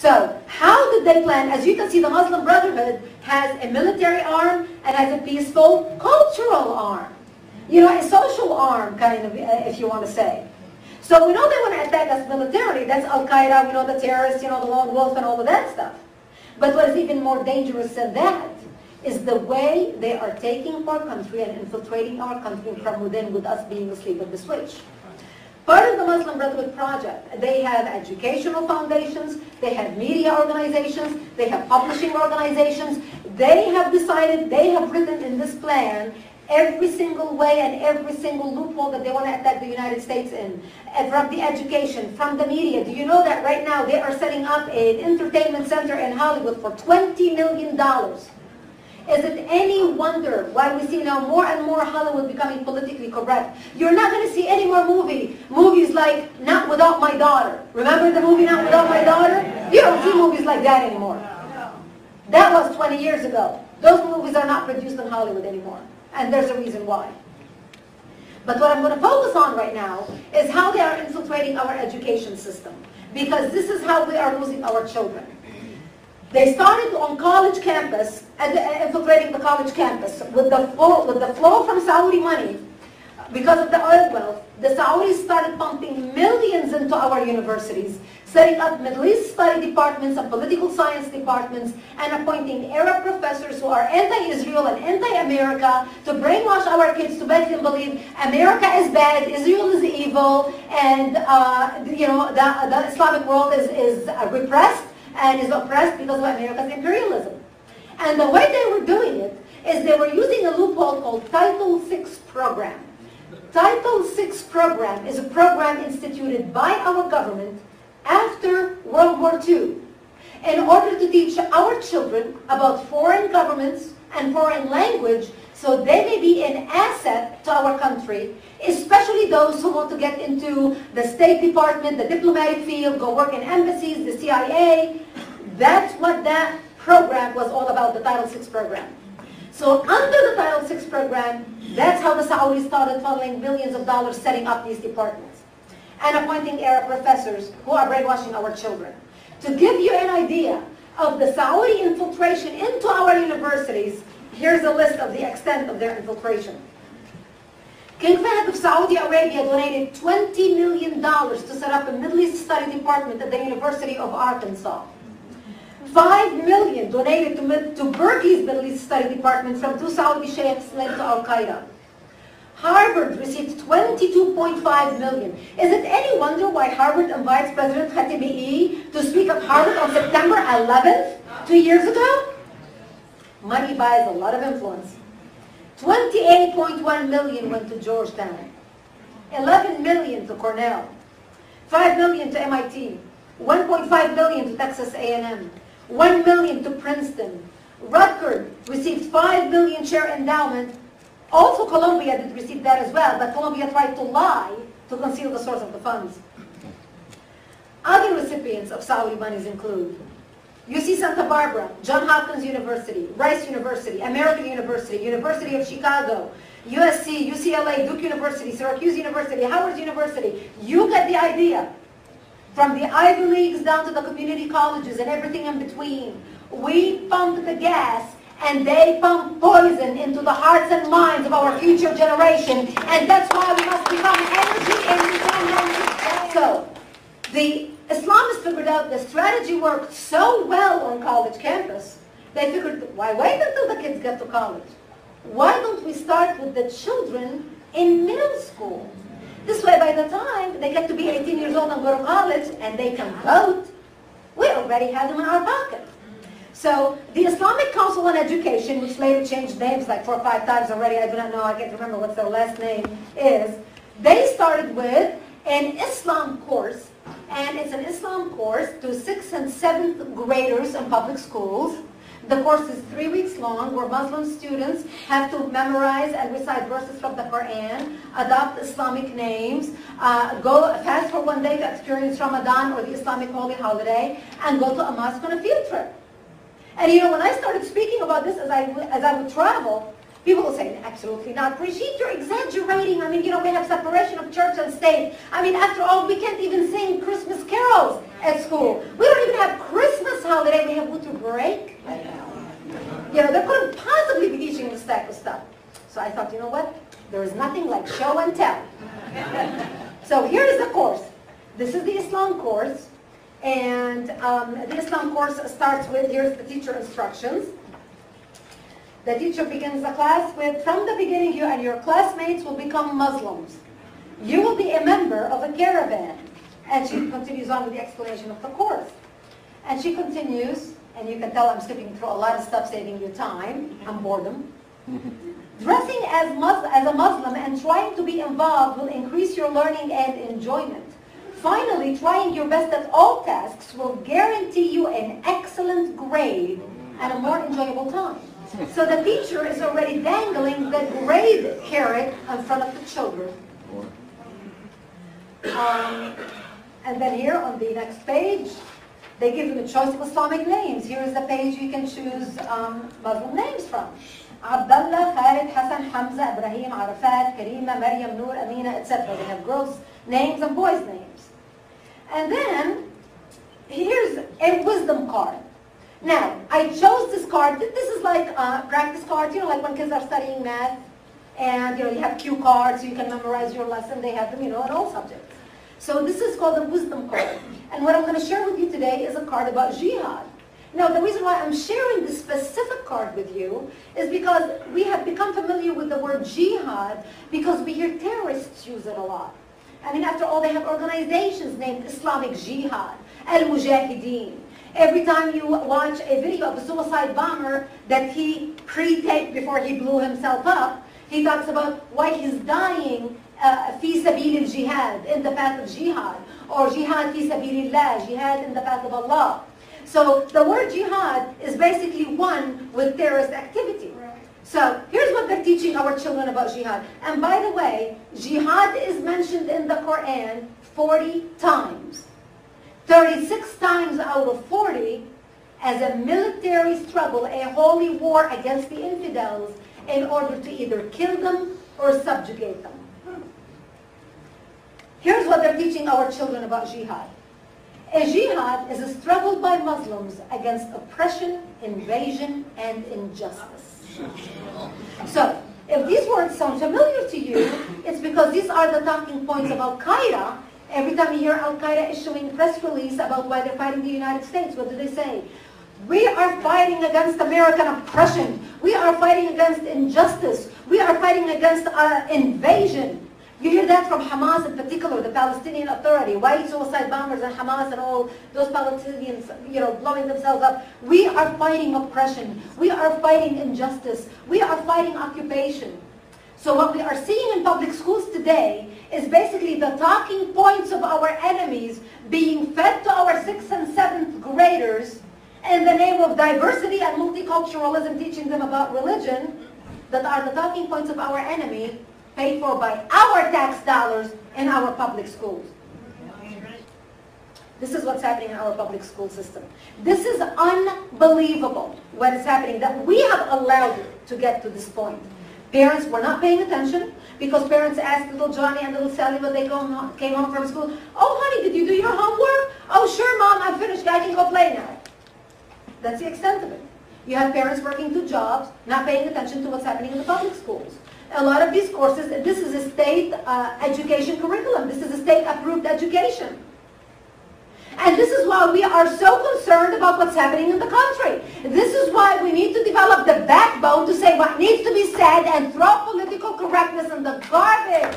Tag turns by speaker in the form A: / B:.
A: So how did they plan? As you can see, the Muslim Brotherhood has a military arm and has a peaceful cultural arm. You know, a social arm, kind of, if you want to say. So we know they want to attack us militarily. That's Al-Qaeda, we know the terrorists, you know, the lone wolf and all of that stuff. But what is even more dangerous than that is the way they are taking our country and infiltrating our country from within, with us being asleep at the switch. Part of the Muslim Brotherhood project, they have educational foundations, they have media organizations, they have publishing organizations. They have decided, they have written in this plan every single way and every single loophole that they want to attack the United States in. From the education, from the media. Do you know that right now they are setting up an entertainment center in Hollywood for $20 million? Is it any wonder why we see now more and more Hollywood becoming politically correct? You're not going to see any more movies like Not Without My Daughter. Remember the movie Not Without My Daughter? You don't see movies like that anymore. That was 20 years ago. Those movies are not produced in Hollywood anymore. And there's a reason why. But what I'm going to focus on right now is how they are infiltrating our education system. Because this is how we are losing our children. They started on college campus, infiltrating the college campus with the flow from Saudi money. Because of the oil wealth, the Saudis started pumping millions into our universities, setting up Middle East study departments and political science departments, and appointing Arab professors who are anti-Israel and anti-America to brainwash our kids to make them believe America is bad, Israel is evil, and you know, the Islamic world is repressed and is oppressed because of America's imperialism. And the way they were doing it is they were using a loophole called Title VI program. Title VI program is a program instituted by our government after World War II in order to teach our children about foreign governments and foreign language so they may be an asset to our country, especially those who want to get into the State Department, the diplomatic field, go work in embassies, the CIA. That's what that program was all about, the Title VI program. So under the Title VI program, that's how the Saudis started funneling millions of dollars setting up these departments and appointing Arab professors who are brainwashing our children. To give you an idea of the Saudi infiltration into our universities, here's a list of the extent of their infiltration. King Fahd of Saudi Arabia donated $20 million to set up a Middle East study department at the University of Arkansas. $5 million donated to Berkeley's Middle East Study Department from two Saudi sheikhs linked to Al-Qaeda. Harvard received $22.5 million. Is it any wonder why Harvard invites President Khatami to speak at Harvard on September 11th, 2 years ago? Money buys a lot of influence. $28.1 million went to Georgetown. $11 million to Cornell. $5 million to MIT. $1.5 million to Texas A&M. $1 million to Princeton. Rutgers received $5 million share endowment. Also Columbia did receive that as well, but Columbia tried to lie to conceal the source of the funds. Other recipients of Saudi monies include UC Santa Barbara, Johns Hopkins University, Rice University, American University, University of Chicago, USC, UCLA, Duke University, Syracuse University, Howard University. You get the idea. From the Ivy Leagues down to the community colleges and everything in between. We pump the gas and they pump poison into the hearts and minds of our future generation. And that's why we must become energy independent. So, the Islamists figured out the strategy worked so well on college campus, they figured, why wait until the kids get to college? Why don't we start with the children in middle school? This way, by the time they get to be 18 years old and go to college and they can vote, we already have them in our pocket. So the Islamic Council on Education, which later changed names like 4 or 5 times already, I do not know, I can't remember what their last name is, they started with an Islam course, and it's an Islam course to 6th and 7th graders in public schools. The course is 3 weeks long, where Muslim students have to memorize and recite verses from the Quran, adopt Islamic names, go fast for 1 day to experience Ramadan or the Islamic holy holiday, and go to a mosque on a field trip. And you know, when I started speaking about this as I would travel, people will say, absolutely not. Brigitte, you're exaggerating. I mean, you know, we have separation of church and state. I mean, after all, we can't even sing Christmas carols at school. We don't even have Christmas thought, you know what? There is nothing like show and tell. So here's the course. This is the Islam course. And the Islam course starts with, here's the teacher instructions. The teacher begins the class with, from the beginning, you and your classmates will become Muslims. You will be a member of a caravan. And she continues on with the explanation of the course. And she continues, and you can tell I'm skipping through a lot of stuff, saving you time and boredom. Dressing as a Muslim and trying to be involved will increase your learning and enjoyment. Finally, trying your best at all tasks will guarantee you an excellent grade and a more enjoyable time. So the teacher is already dangling the grade carrot in front of the children. And then here on the next page, they give them a choice of Islamic names. Here is the page you can choose Muslim names from. Abdullah, Khalid, Hassan, Hamza, Ibrahim, Arafat, Karima, Maryam, Noor, Amina, etc. They have girls' names and boys' names. And then, here's a wisdom card. Now, I chose this card. This is like a practice card, you know, like when kids are studying math. And, you know, you have cue cards, so you can memorize your lesson. They have them, you know, in all subjects. So this is called a wisdom card. And what I'm going to share with you today is a card about jihad. Now, the reason why I'm sharing this specific card with you is because we have become familiar with the word jihad because we hear terrorists use it a lot. I mean, after all, they have organizations named Islamic Jihad, Al-Mujahideen. Every time you watch a video of a suicide bomber that he pre-taped before he blew himself up, he talks about why he's dying fi sabil al-jihad, in the path of jihad, or jihad fi sabilillah, jihad in the path of Allah. So the word jihad is basically one with terrorist activity. So here's what they're teaching our children about jihad. And by the way, jihad is mentioned in the Quran 40 times. 36 times out of 40 as a military struggle, a holy war against the infidels in order to either kill them or subjugate them. Here's what they're teaching our children about jihad. A jihad is a struggle by Muslims against oppression, invasion, and injustice. So, if these words sound familiar to you, it's because these are the talking points of Al-Qaeda. Every time you hear Al-Qaeda issuing a press release about why they're fighting the United States, what do they say? We are fighting against American oppression. We are fighting against injustice. We are fighting against invasion. You hear that from Hamas in particular, the Palestinian Authority, white suicide bombers and Hamas and all those Palestinians, you know, blowing themselves up. We are fighting oppression. We are fighting injustice. We are fighting occupation. So what we are seeing in public schools today is basically the talking points of our enemies being fed to our 6th and 7th graders in the name of diversity and multiculturalism, teaching them about religion, that are the talking points of our enemy, paid for by our tax dollars in our public schools. This is what's happening in our public school system. This is unbelievable what is happening, that we have allowed it to get to this point. Parents were not paying attention because parents asked little Johnny and little Sally when they came home from school, "Oh honey, did you do your homework?" "Oh sure mom, I'm finished, I can go play now." That's the extent of it. You have parents working 2 jobs, not paying attention to what's happening in the public schools. A lot of these courses, this is a state education curriculum. This is a state-approved education. And this is why we are so concerned about what's happening in the country. This is why we need to develop the backbone to say what needs to be said and throw political correctness in the garbage.